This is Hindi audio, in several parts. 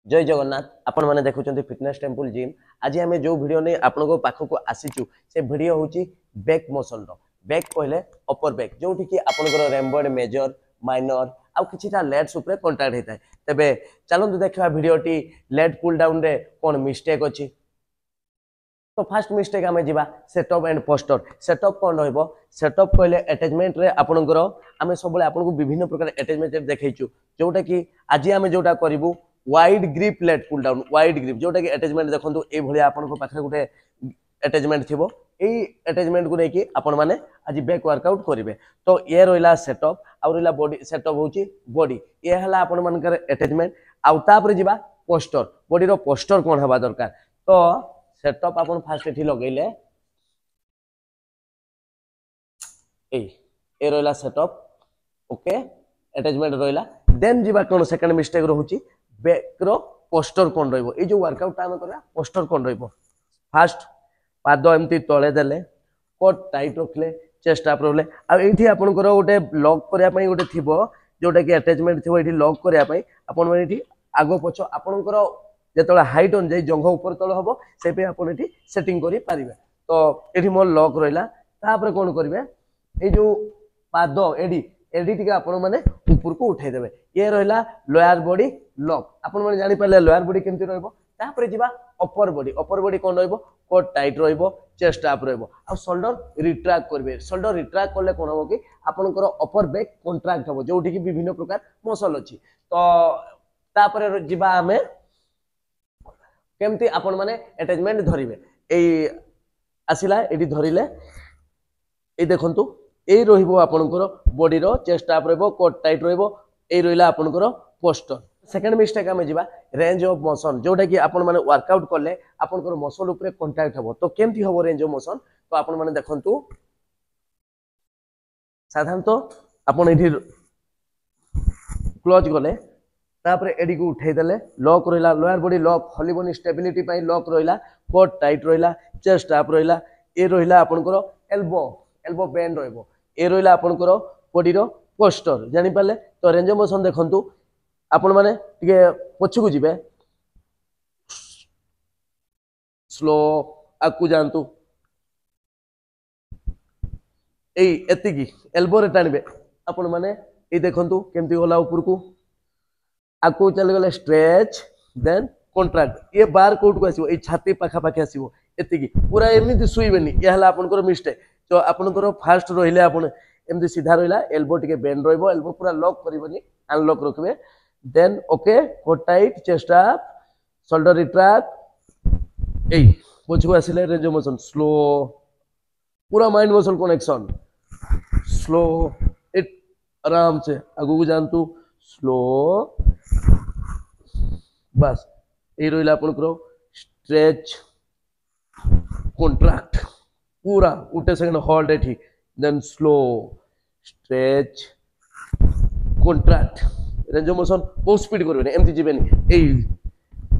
जय जगन्नाथ आपण माने देखुचंती फिटनेस टेम्पल जिम। आज आम जो वीडियो नहीं आपण पाखक आसीचु से वीडियो होची बैक मोशन रो। बैक कहले अपर बैक जोठी कि आपनकर रेम्बोड मेजर माइनर आउ किछिटा लेट्स ऊपर कांटेक्ट होता है। तबे चलंतु देखा वीडियोटी लेट पुल डाउन रे कोन मिस्टेक अछि। तो फर्स्ट मिस्टेक आमे जिबा सेटअप एंड पोस्टर। सेटअप कोन रहइबो सेटअप कहले अटैचमेंट रे आपनकर आमे सबले आपनको विभिन्न प्रकार अटैचमेंट देखैछु जोटा कि आज आमे जोटा करिवु wide grip lat pull down. Wide grip जोटा कि अटैचमेंट देखंतु ए भलिया आपनको पाखरे गुटे अटैचमेंट थिबो। एई अटैचमेंट को नेकी आपण माने आज बैक वर्कआउट करिवे। तो ये रोइला सेटअप आ रोइला बॉडी। सेटअप होची बॉडी ये हला आपण मानकर अटैचमेंट आउ तापर जिबा पोस्टर। बॉडी रो पोस्टर कोन हबा दरकार। तो सेटअप आपण फास्ट एठी लगैले ए रोइला सेटअप ओके अटैचमेंट रोइला। देन जिबा कोन सेकंड मिस्टेक रहूची बैक रो पोस्टर कोन रहइबो। ए जो वर्कआउट आमे करबा पोस्टर कोन रहइबो। फास्ट पाद एमती तळे देले कोट टाइट रखले चेस्ट अप रहले आ एठी आपनकर गोटे लॉक करिया पई गोटे थिबो जोटा कि अटैचमेंट थिबो। एठी लॉक करिया पई आपन माने एठी आगो पछो आपनकर जेतोला हाइट अनुसार जंघ ऊपर तळ हबो से पे आपन एठी सेटिंग करि पारिबे। तो एठी मोर लॉक रहिला तापर कोन करिवे ए जो पाद एडी एडी टिके आपन माने ऊपर को उठाई देबे। ये रहिला लोअर बॉडी लॉक। आपन माने जानि पाले लोअर बॉडी केमति रहइबो। तापर जिबा अपर बॉडी। अपर बॉडी कोन रहइबो कोट टाइट रहइबो चेस्ट अप रहइबो आ शोल्डर रिट्रैक्ट करबे। शोल्डर रिट्रैक्ट करले कोन हो कि आपनकर अपर बैक कॉन्ट्रैक्ट हो जोठी कि विभिन्न प्रकार मसल अछि। तो तापर जिबा हमें केमती आपण माने अटैचमेंट धरिबे। एई आसिला एडी धरिले ए देखंतु ए रहिबो आपनकर बॉडी रो चेस्ट अप रहइबो कोट टाइट रहइबो। ए रहिला आपनकर पोस्टर। सेकंड मिस्टेक आमे जिबा रेंज ऑफ मोशन जोटा कि आपण माने वर्कआउट करले आपनकर मसल ऊपर कांटेक्ट हबो। तो केमती हबो रेंज ऑफ मोशन। तो आपण माने देखंतु साधारणतः आपण एठी क्लोज गले तापर एडी को उठाई देले लॉक रहिला लोअर बॉडी लॉक हलिबोनी स्टेबिलिटी पई लॉक रहिला कोट टाइट रहिला चेस्ट अप रहिला। ए रहिला आपनकर एल्बो एल्बो बेंड रहइबो। ए रहिला आपनकर बॉडी रो पोस्टर जानि पाले। तो रेंज ऑफ मोशन देखंतु आपण माने टिके पछु को जिबे स्लो आकु जानतु एई एतिकी एल्बो रे टाणबे आपण माने ए देखंतु केमती होला ऊपर को आकु चल गले स्ट्रेच देन कॉन्ट्रैक्ट। ये बार कोड को आसीबो ए छाती पाखा पाखा आसीबो एतिकी पूरा एमिति सुइबेनी। ये हला आपनकर मिस्टेक। तो आपनकर फास्ट रहिले आपण एमति सीधा रहिला एल्बो टिके बेंड रहइबो। एल्बो पूरा लॉक करिवनी अनलॉक रखबे। Then okay core tight chest up shoulder retract ए पछको आसिले रेंज ऑफ मोशन स्लो पूरा mind muscle connection slow it आराम से आगु को जानतु स्लो बस ए रहिला आपनकर स्ट्रेच कॉन्ट्रैक्ट पूरा उठे सेकंड होल्ड एठी then slow stretch contract. Range of motion बहुत स्पीड करबे एमती जिबेनी ए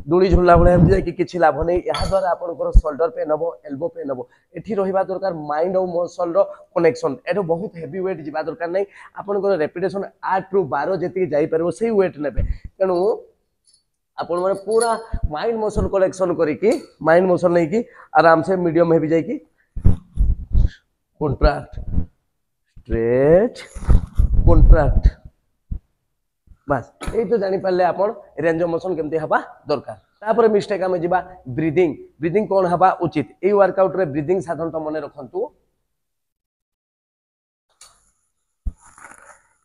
डोली झुल्ला भले एमती जाय कि किछि लाभ नै। या द्वारा आपनकर शोल्डर पे नबो एल्बो पे नबो एठी रहिबा दरकार माइंड और मसल रो कनेक्शन। एठो बहुत हेवी वेट जिबा दरकार नै। आपनकर रेपिटेशन 8 रु 12 जेति जाई परबो सेही वेट नेबे। तेनु आपण माने पूरा माइंड मसल कलेक्शन करी कि माइंड मसल नै कि आराम से मीडियम हेवी जाई कि कॉन्ट्रैक्ट स्ट्रेच कॉन्ट्रैक्ट बस ए तो जानि पाले आपण रेंज ऑफ मोशन केमते हबा दरकार। तापर मिस्टेक आमे जिबा ब्रीदिंग। ब्रीदिंग कोन हबा उचित। ए वर्कआउट रे ब्रीदिंग साधारणतः मने रखंतु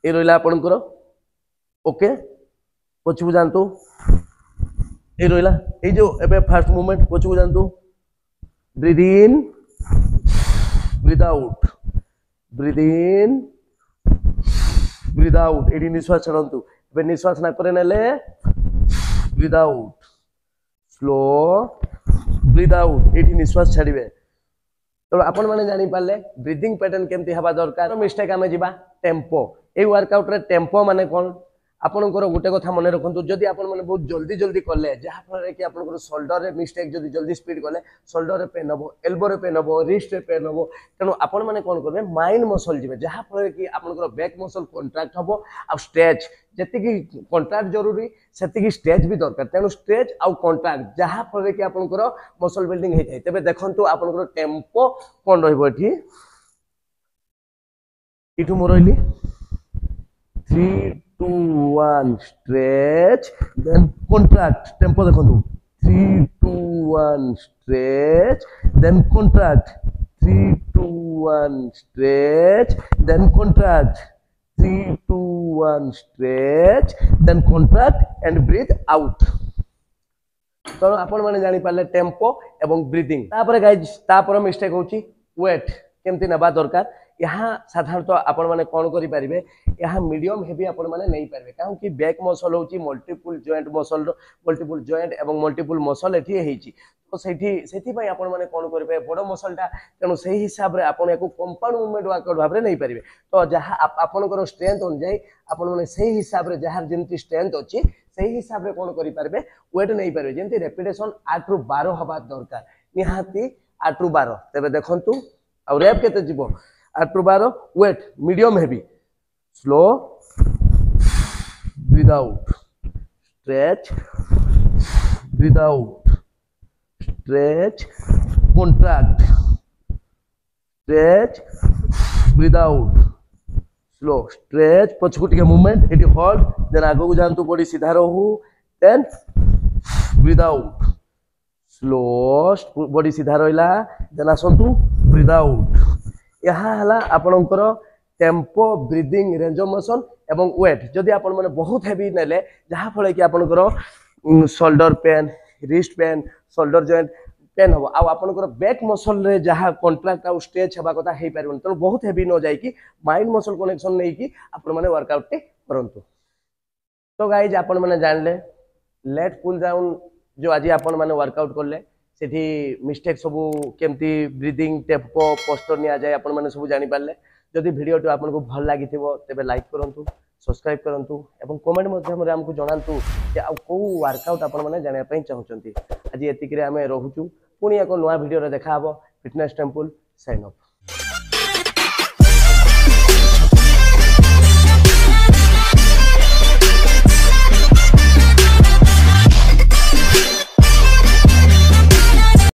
ए रहिला आपनकर ओके पछु जानतु ए रहिला ए जो एबे फर्स्ट मूवमेंट पछु जानतु breathe in breathe out breathe in breathe out. एडी निश्वास छडंतु बे निश्वास ना करे नेले breathe out slow breathe out एठी निश्वास छाड़िबे। तो आपण माने जानि पाले ब्रीथिंग पैटर्न केमती हबा दरकार। मिस्टेक आमे जिबा टेम्पो। ए वर्कआउट रे टेम्पो माने कोन आपणकर गोटे कथा मन रखु जदि आप बहुत जल्दी जल्दी कले जहाँफल कि आप शोल्डर रे मिस्टेक जदि जल्दी स्पीड कले शोल्डर रे पेन हम एल्बो रे पेन हम रिस्ट रे पेन हम तेणु आपण मैंने कौन करेंगे माइंड मसल जी जहाँफल कि आपंकर बैक मसल कंट्राक्ट हम आ स्ट्रेच जी कंट्राक्ट जरूरी से स्ट्रेच भी दरकार तेणु स्ट्रेच आउ कंट्राक्ट जहाँफल कि आपंकर मसल बिल्डिंग होता है तेज देखो आपंकर टेम्पो कौन रही मु रही 3 2 1 stretch then contract tempo देखो 3 2 1 stretch then contract 3 2 1 stretch then contract 3 2 1 stretch then contract and breathe out तो आपण माने जानि पाले टेम्पो एवं ब्रीथिंग तापर गाइस तापर मिस्टेक होची वेट केमती नबा दरकार यहाँ साधारणतः आपण माने कौन करि परिबे यहाँ मीडियम हेवी आपण माने नहीं पारबे काहे कि बैक मसल होची मल्टीपल जॉइंट एवं मल्टीपल मसल एठी हेची तो सेठी पई आपण माने कौन करिबे बड़ मसलटा तेणु सही हिसाब रे आपण एको कंपाउंड मूवमेंट वर्कआउट भाबरे नहीं पारबे तो जहाँ आपणकर स्ट्रेंथ अनुसार आपण माने सही हिसाब रे जहाँ जेमती स्ट्रेंथ अछि सही हिसाब रे कौन करि पारबे वेट नहीं पारबे जेमती रेपिटेशन 8 रु 12 हबा दरकार निहाती 8 रु 12 तबे देखंतु आ रैप केते जीवो 8 रु 12 weight medium heavy slow breathe out stretch breathe out stretch contract stretch breathe out slow stretch पछकु टिके मूवमेंट एटी होल्ड देन आगो को जानतु बॉडी सीधा रहू then breathe out slow body सीधा रहिला देन आसंतु breathe out यहाँ हला आपनकर tempo breathing range of motion एवं वेट जदि आपण माने बहुत हेवी नेले जहाँ फल कि आपनकर shoulder pain wrist pen shoulder joint pain हम आपनकर बैक मसल रे जहाँ कंट्राक्ट आ स्ट्रेच हेबा कथा हे पारबन तो बहुत हेवी न जाय कि माइंड मसल कनेक्शन नै कि आपण माने वर्कआउट टे करंतु तो गाइस आपण माने जानले लेट पुल डाउन जो आज आपण माने वर्कआउट करले सेठी मिस्टेक सब केमती ब्रीदिंग टेम्पो पोस्टर निया जाय आपण माने सब जानि पारले जदि वीडियो तो आपको भल लगी तेरे लाइक करूँ सब्सक्राइब करूँ और कमेंट मध्यम आमको जनातु कि आउ वर्कआउट आपण मैंने जानापी चाहते आज एतिक आम रोचु पुणी एक नुआ वीडियो देखा फिटनेस टेम्पल साइन अप।